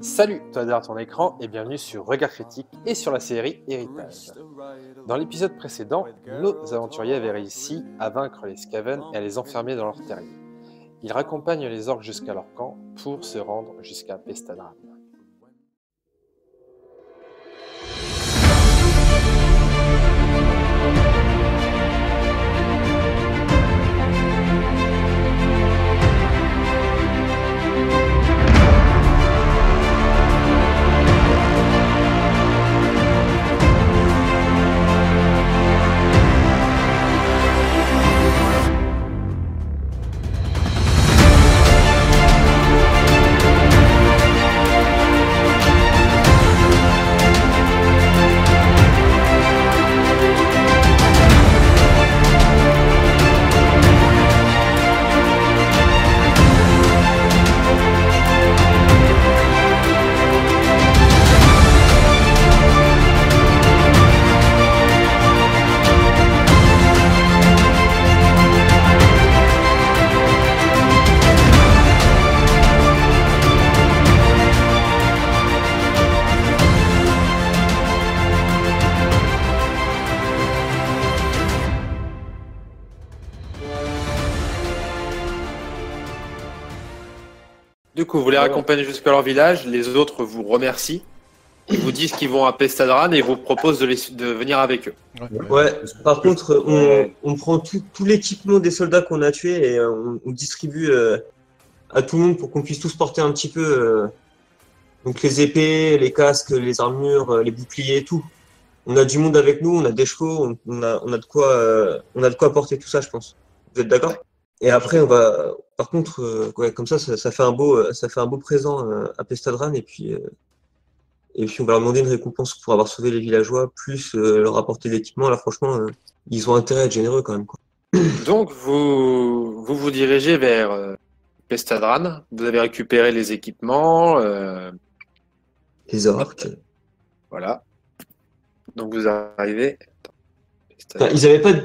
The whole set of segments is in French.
Salut, toi derrière ton écran et bienvenue sur Regard Critique et sur la série Héritage. Dans l'épisode précédent, nos aventuriers avaient réussi à vaincre les Skaven et à les enfermer dans leur terrier. Ils raccompagnent les orques jusqu'à leur camp pour se rendre jusqu'à Pestadran. Du coup, vous les raccompagnez jusqu'à leur village, les autres vous remercient, ils vous disent qu'ils vont à Pestadran et vous proposent de venir avec eux. Ouais, par contre, on prend tout l'équipement des soldats qu'on a tués et on distribue à tout le monde pour qu'on puisse tous porter un petit peu. Donc les épées, les casques, les armures, les boucliers, tout. On a du monde avec nous, on a des chevaux, on a de quoi porter tout ça, je pense. Vous êtes d'accord? Et après, on va. Par contre, ouais, comme ça fait un beau présent à Pestadran et puis on va leur demander une récompense pour avoir sauvé les villageois, plus leur apporter de l'équipement. Là, franchement, ils ont intérêt à être généreux quand même, quoi. Donc, vous dirigez vers Pestadran, vous avez récupéré les équipements, Les orques. voilà. Donc vous arrivez. Enfin, ils avaient pas de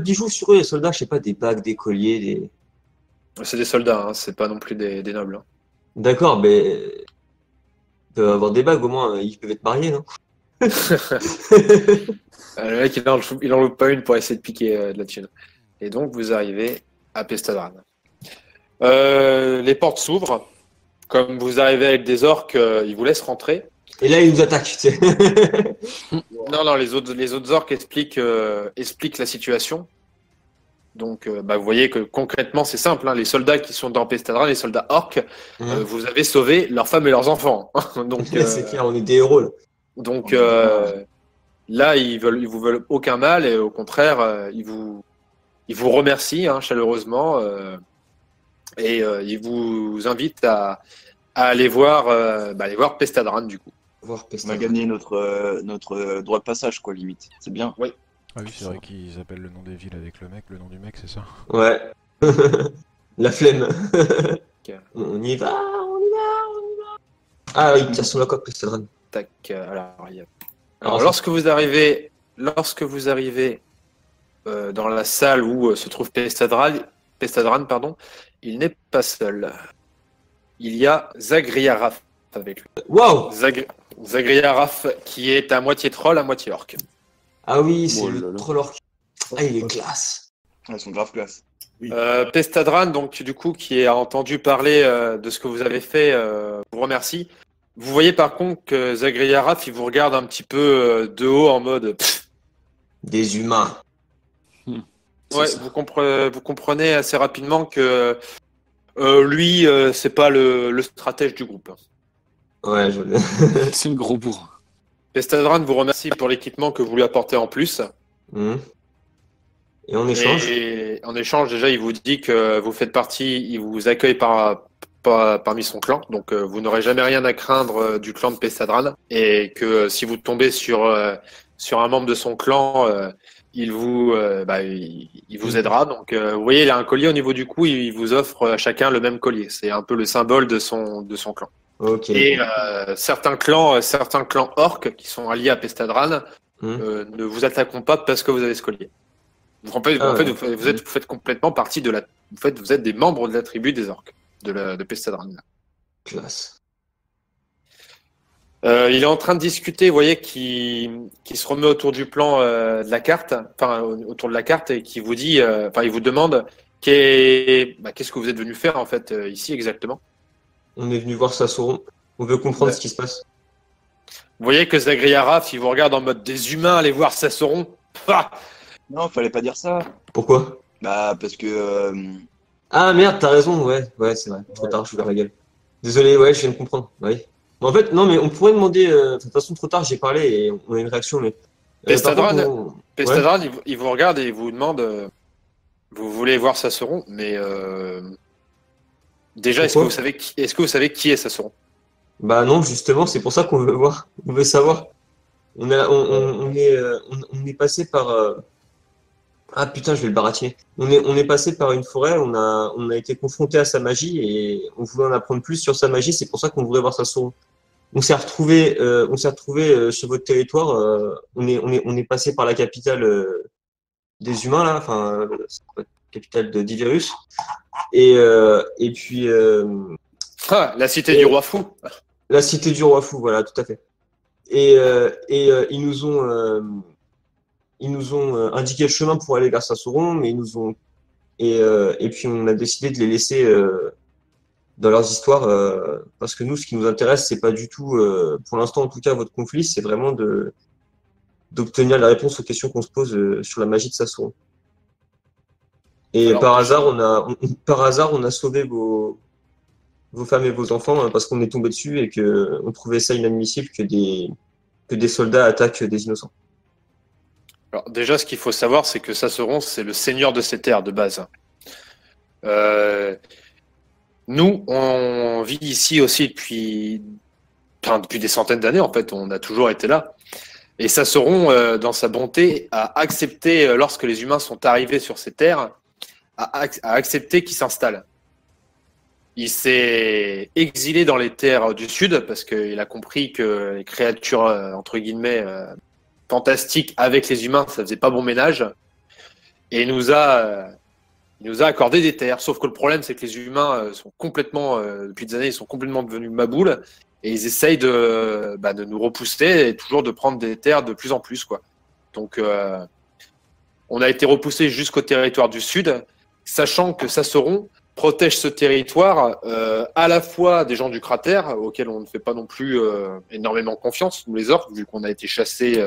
bijoux sur eux, les soldats, je sais pas, des bagues, des colliers, des. C'est des soldats, hein, c'est pas non plus des nobles. Hein. D'accord, mais ils peuvent avoir des bagues, au moins, ils peuvent être mariés, non? Le mec, il en loupe pas une pour essayer de piquer de la thune. Et donc, vous arrivez à Pestadran. Les portes s'ouvrent. Comme vous arrivez avec des orques, ils vous laissent rentrer. Et là, ils nous attaquent, tu sais. Non, les autres orques expliquent la situation. Donc, vous voyez que concrètement, c'est simple. Hein, les soldats qui sont dans Pestadran, les soldats orques, vous avez sauvé leurs femmes et leurs enfants. Donc, c'est clair, on est des héros, là. Donc là, ils vous veulent aucun mal et au contraire, ils vous remercient chaleureusement et ils vous invitent à aller voir Pestadran du coup. On a gagné notre droit de passage, quoi, limite. C'est bien. Oui. Ah oui, c'est vrai qu'ils appellent le nom des villes avec le nom du mec, c'est ça? Ouais. La flemme. On y va, on y va, on y va. Ah oui, tiens, sur la coque, Pestadran. Tac. Alors, lorsque vous arrivez dans la salle où se trouve Pestadran, pardon, il n'est pas seul. Il y a Zagriaraf avec lui. Waouh! Zagriaraf qui est à moitié troll, à moitié orc. Ah oui, c'est Oh le là là. troll orc. Ah, il est classe. Elles sont grave classe. Oui. Pestadran, donc du coup, qui a entendu parler de ce que vous avez fait, vous remercie. Vous voyez par contre que Zagriaraf, il vous regarde un petit peu de haut en mode. Pff. Des humains. Ouais, vous comprenez assez rapidement que lui, c'est pas le stratège du groupe. Ouais, C'est une gros bourre. Pestadran vous remercie pour l'équipement que vous lui apportez en plus. Et en échange? Et en échange, déjà, il vous dit que vous faites partie, il vous accueille parmi son clan, donc vous n'aurez jamais rien à craindre du clan de Pestadran, et que si vous tombez sur un membre de son clan, il vous aidera. Donc, vous voyez, il a un collier au niveau du cou, il vous offre à chacun le même collier. C'est un peu le symbole de son clan. Ok. Et certains clans orques qui sont alliés à Pestadran ne vous attaqueront pas parce que vous avez ce collier. En fait, vous faites complètement partie de vous êtes des membres de la tribu des orques de Pestadran. Classe. Il est en train de discuter, vous voyez, qui se remet autour du plan de la carte, enfin autour de la carte, et qui vous dit, enfin il vous demande qu'est-ce que vous êtes venu faire en fait ici exactement. On est venu voir Sassoron. On veut comprendre Ouais. ce qui se passe. Vous voyez que Zagriaraf, il vous regarde en mode des humains, aller voir Sassoron. Ah Non, fallait pas dire ça. Pourquoi? Bah, parce que. Ah merde, t'as raison, ouais, c'est vrai. Trop tard, je suis vers la gueule. Désolé, ouais, je viens de comprendre. Oui. En fait, non, mais on pourrait demander. De toute façon, trop tard, j'ai parlé et on a une réaction, mais. Par contre, ouais. Pestadran, il vous regarde et il vous demande vous voulez voir Sassoron, mais déjà, est-ce que vous savez qui est Sassoron? Bah non, justement, c'est pour ça qu'on veut voir. On veut savoir. On est passé par. Ah putain, je vais le baratiner. On est passé par une forêt, on a été confronté à sa magie et on voulait en apprendre plus sur sa magie. C'est pour ça qu'on voudrait voir Sassoron. On s'est retrouvé sur votre territoire. On est passé par la capitale des humains là, enfin la capitale de d'Iverus. Et puis Ah, la cité du roi fou. la cité du roi fou, voilà, tout à fait. Et ils nous ont indiqué le chemin pour aller vers Sassoron, mais ils nous ont et puis on a décidé de les laisser dans leurs histoires parce que nous, ce qui nous intéresse, c'est pas du tout, pour l'instant en tout cas, votre conflit, c'est vraiment d'obtenir la réponse aux questions qu'on se pose sur la magie de Sassoron. Et Alors, par hasard, on a sauvé vos femmes et vos enfants parce qu'on est tombé dessus et que on trouvait ça inadmissible que des soldats attaquent des innocents. Alors, déjà, ce qu'il faut savoir, c'est que Sassoron, c'est le seigneur de ces terres de base. Nous, on vit ici aussi depuis des centaines d'années, en fait, on a toujours été là. Et Sassoron, dans sa bonté, a accepté, lorsque les humains sont arrivés sur ces terres, a accepté qu'ils s'installent. Il s'est exilé dans les terres du sud parce qu'il a compris que les créatures, entre guillemets, fantastiques avec les humains, ça faisait pas bon ménage. Et il nous a accordé des terres. Sauf que le problème, c'est que les humains sont complètement, depuis des années, ils sont complètement devenus maboules et ils essayent de nous repousser et toujours de prendre des terres de plus en plus, quoi. Donc, on a été repoussé jusqu'au territoire du sud, sachant que Sassoron protège ce territoire à la fois des gens du cratère, auxquels on ne fait pas non plus énormément confiance, nous les orques, vu qu'on a été chassés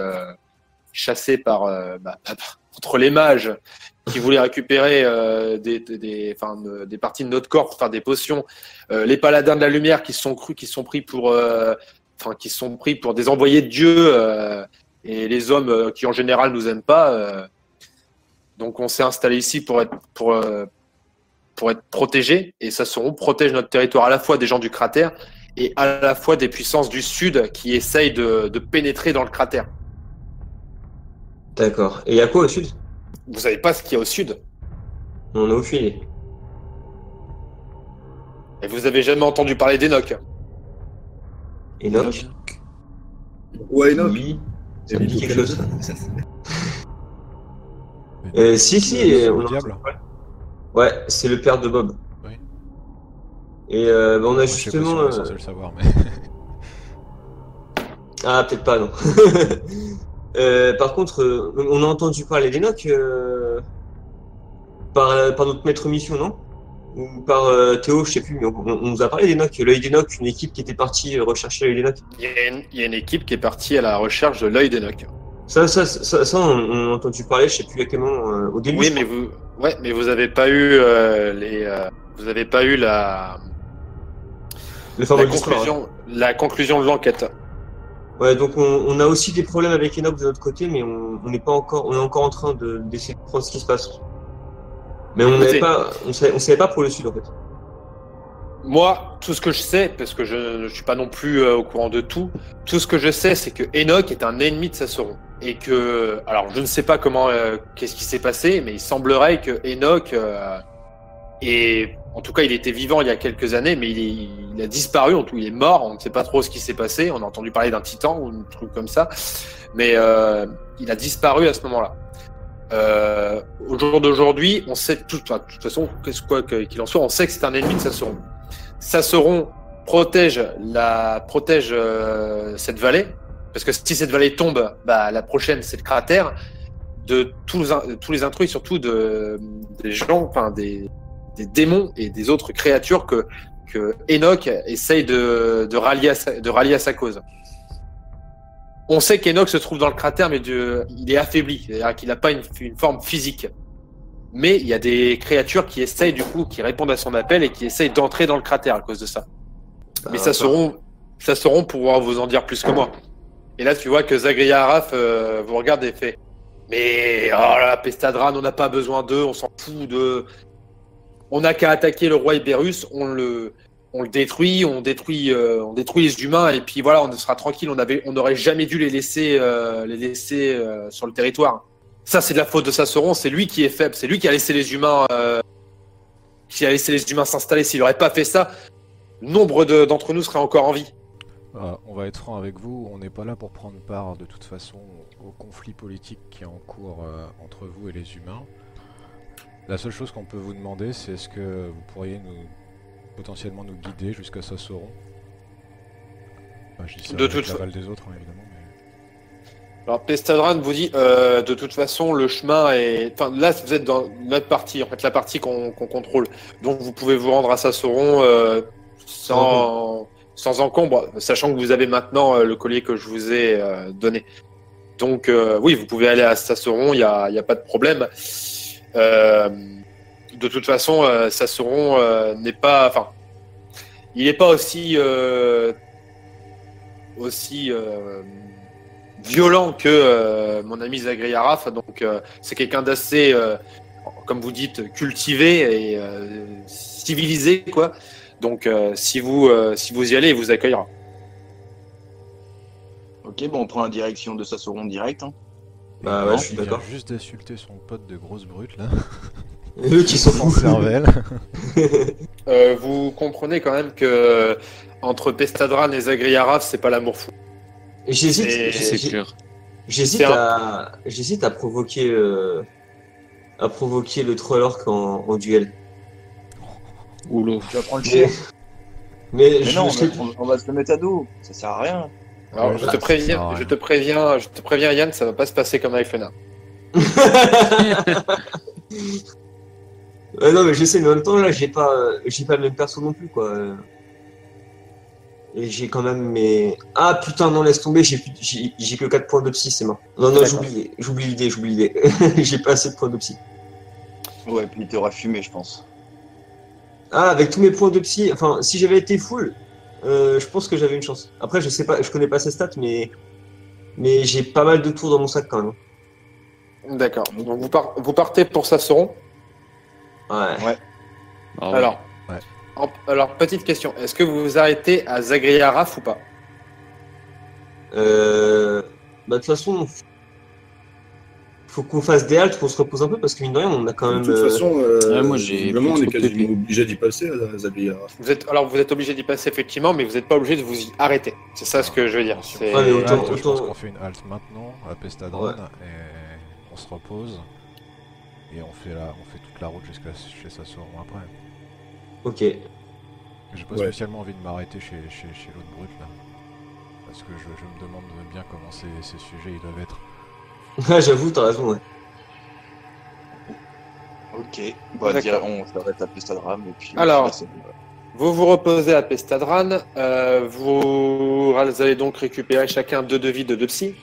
par contre les mages qui voulaient récupérer des parties de notre corps pour faire des potions, les paladins de la lumière qui sont pris pour des envoyés de Dieu et les hommes qui en général nous aiment pas. Donc on s'est installé ici pour être protégé, et Sassoron protège notre territoire à la fois des gens du cratère et à la fois des puissances du sud qui essayent de pénétrer dans le cratère. D'accord. Et il y a quoi au sud? Vous savez pas ce qu'il y a au sud? On a aucune idée. Et vous avez jamais entendu parler d'Enoch? Enoch? Ouais, Enoch. Oui. Ça me dit quelque chose. Mais Si, c'est on le a diable. Ouais, c'est le père de Bob. Oui. Et on a Moi, je sais pas si justement. on est censé le savoir, mais. Ah, peut-être pas, non. Par contre, on a entendu parler d'Enoch par notre maître mission, non? Ou par Théo, je sais plus, mais on nous a parlé d'Enoch. L'œil d'Enoch, une équipe qui était partie rechercher l'œil d'Enoch. Il y a une équipe qui est partie à la recherche de l'œil d'Enoch. Ça, on a entendu parler, je sais plus exactement, au début. Oui, je crois. mais vous avez pas eu vous avez pas eu Le fameux d'histoire, hein. la conclusion de l'enquête. Ouais, donc on a aussi des problèmes avec Enoch de notre côté, mais on est encore en train d'essayer de comprendre ce qui se passe. Mais on savait pas pour le sud en fait. Moi, tout ce que je sais, parce que je ne suis pas non plus au courant de tout ce que je sais, c'est que Enoch est un ennemi de Sassoron. Et que, alors je ne sais pas qu'est-ce qui s'est passé, mais il semblerait que Enoch en tout cas il était vivant il y a quelques années, mais il a disparu, en tout il est mort, on ne sait pas trop ce qui s'est passé, on a entendu parler d'un titan ou un truc comme ça, mais il a disparu à ce moment-là. Au jour d'aujourd'hui, on sait de toute façon, quoi qu'il en soit, on sait que c'est un ennemi de Sassoron. Sassoron protège cette vallée, parce que si cette vallée tombe, bah, la prochaine c'est le cratère, de tous les intrus, surtout des gens, enfin des démons et des autres créatures que Enoch essaye de rallier à sa cause. On sait qu'Enoch se trouve dans le cratère, mais il est affaibli, c'est-à-dire qu'il n'a pas une forme physique. Mais il y a des créatures qui essayent du coup, qui répondent à son appel et qui essayent d'entrer dans le cratère à cause de ça. Mais ça seront pouvoir vous en dire plus que moi. Et là, tu vois que Zagria Araf vous regarde et fait « Mais oh là, Pestadran, on n'a pas besoin d'eux, on s'en fout de... On n'a qu'à attaquer le roi Iberus, on le détruit, on détruit les humains et puis voilà, on sera tranquille. On n'aurait jamais dû les laisser sur le territoire. Ça, c'est de la faute de Sassoron. C'est lui qui est faible. C'est lui qui a laissé les humains s'installer. S'il n'aurait pas fait ça, nombre d'entre nous seraient encore en vie. On va être franc avec vous, on n'est pas là pour prendre part de toute façon au conflit politique qui est en cours entre vous et les humains. La seule chose qu'on peut vous demander, c'est est-ce que vous pourriez potentiellement nous guider jusqu'à Sassoron. Enfin, je dis ça avec l'aval des autres, hein, évidemment. Mais... Alors Pestadran vous dit, de toute façon, le chemin est... Enfin, là, vous êtes dans notre partie, en fait, la partie qu'on contrôle. Donc, vous pouvez vous rendre à Sassoron sans encombre, sachant que vous avez maintenant le collier que je vous ai donné. Donc, oui, vous pouvez aller à Sassoron, il n'y a pas de problème. De toute façon, Sassoron n'est pas... Enfin, il n'est pas aussi violent que mon ami Zagri Araf. Donc, c'est quelqu'un d'assez, comme vous dites, cultivé et civilisé, quoi. Donc, si vous y allez, il vous accueillera. Ok, bon, on prend la direction de Sassoron direct. Hein. Bah ouais, je suis d'accord. Il vient juste d'insulter son pote de grosse brute, là. Eux qui sont en cervelle. Vous comprenez quand même que entre Pestadran et Zagri Araf, c'est pas l'amour fou. C'est clair. J'hésite à provoquer le Trollorc en duel. Oula. Tu vas prendre le chef. Mais non, on va se le mettre à dos. Ça sert à rien. Alors, je te préviens, Yann, ça va pas se passer comme avec Fena. Non, mais je sais, mais en même temps, là, j'ai pas le même perso non plus, quoi. Et j'ai quand même mes... Ah, putain, non, laisse tomber, j'ai que 4 points de psy, c'est mort. Non, j'oublie l'idée. J'ai pas assez de points de psy. Ouais, puis il t'aura fumé, je pense. Ah, avec tous mes points de psy, enfin, si j'avais été full, je pense que j'avais une chance. Après, je sais pas, je connais pas ses stats, mais j'ai pas mal de tours dans mon sac quand même. D'accord. Donc vous partez pour Sassoron. Ouais. Ah ouais. Alors, petite question. Est-ce que vous vous arrêtez à Zagri Araf ou pas? Bah, de toute façon, faut qu'on fasse des haltes, qu'on se repose un peu, parce que mine de rien, on a quand même... De toute façon, moi, j'ai vraiment, on est plutôt quasiment pépé. obligé d'y passer à Zagri Araf. Vous êtes obligé d'y passer effectivement, mais vous n'êtes pas obligé de vous y arrêter. C'est ça ce que je veux dire. C'est... Ouais, mais Je pense autant... qu'on fait une halte maintenant à Pestadran Ouais. et on se repose. Et on fait toute la route jusqu'à chez Sassoron après. Ok. J'ai pas Ouais. spécialement envie de m'arrêter chez l'autre brute là. Parce que je me demande bien comment ces sujets ils doivent être. Ouais, j'avoue, t'as raison, ouais. Ok. Bon, D'accord. on s'arrête à Pestadran et puis... Alors. là, c'est bon. Vous vous reposez à Pestadran. Vous allez donc récupérer chacun 2 devis de 2 psy.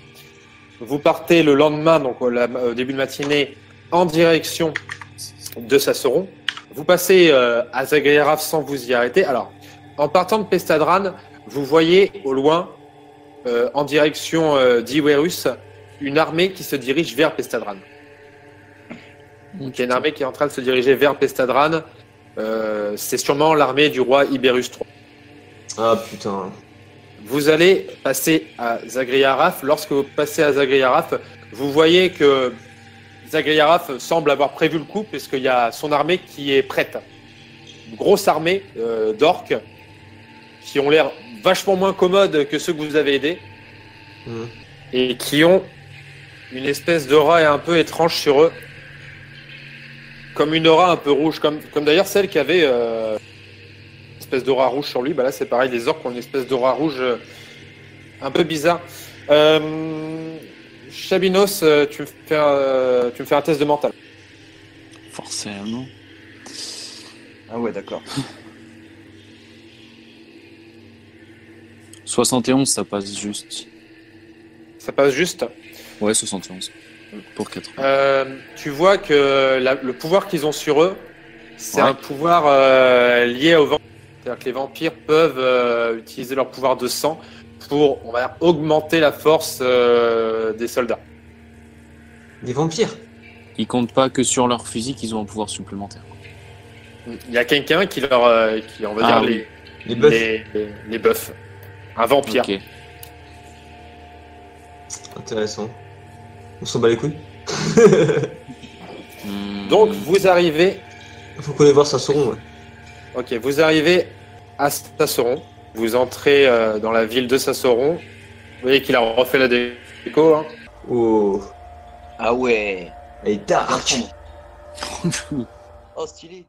Vous partez le lendemain, donc au début de matinée, en direction de Sassoron. Vous passez à Zagri Araf sans vous y arrêter. Alors, en partant de Pestadran, vous voyez au loin, en direction d'Iwerus, une armée qui se dirige vers Pestadran. Donc, il y a une armée qui est en train de se diriger vers Pestadran. C'est sûrement l'armée du roi Iberus III. Ah, putain. Vous allez passer à Zagri Araf. Lorsque vous passez à Zagri Araf, vous voyez que Zagri Araf semble avoir prévu le coup, puisqu'il y a son armée qui est prête. Une grosse armée d'orques qui ont l'air vachement moins commodes que ceux que vous avez aidés et qui ont une espèce d'aura un peu étrange sur eux. Comme une aura un peu rouge, comme d'ailleurs celle qu'avait espèce d'aura rouge sur lui. Bah là, c'est pareil, les orques ont une espèce d'aura rouge un peu bizarre. Chabinos, tu me fais un test de mental. Forcément. Ah ouais, d'accord. 71, ça passe juste. Ça passe juste. Ouais, 71. Pour 80. Tu vois que le pouvoir qu'ils ont sur eux, c'est Ouais. un pouvoir lié au vampire. C'est-à-dire que les vampires peuvent utiliser leur pouvoir de sang pour, on va dire, augmenter la force des soldats. Des vampires. Ils comptent pas que sur leur physique, ils ont un pouvoir supplémentaire. Il y a quelqu'un qui on va Ah dire, oui. Les buffs. les buffs. Un vampire. Ok. Intéressant. On s'en bat les couilles. Donc, vous arrivez. Faut qu'on aille voir Sassoron, ouais. Ok, vous arrivez à Sassoron. Vous entrez dans la ville de Sassoron. Vous voyez qu'il a refait la déco. Hein. Oh. Ah ouais. Elle est dark. Oh, stylé.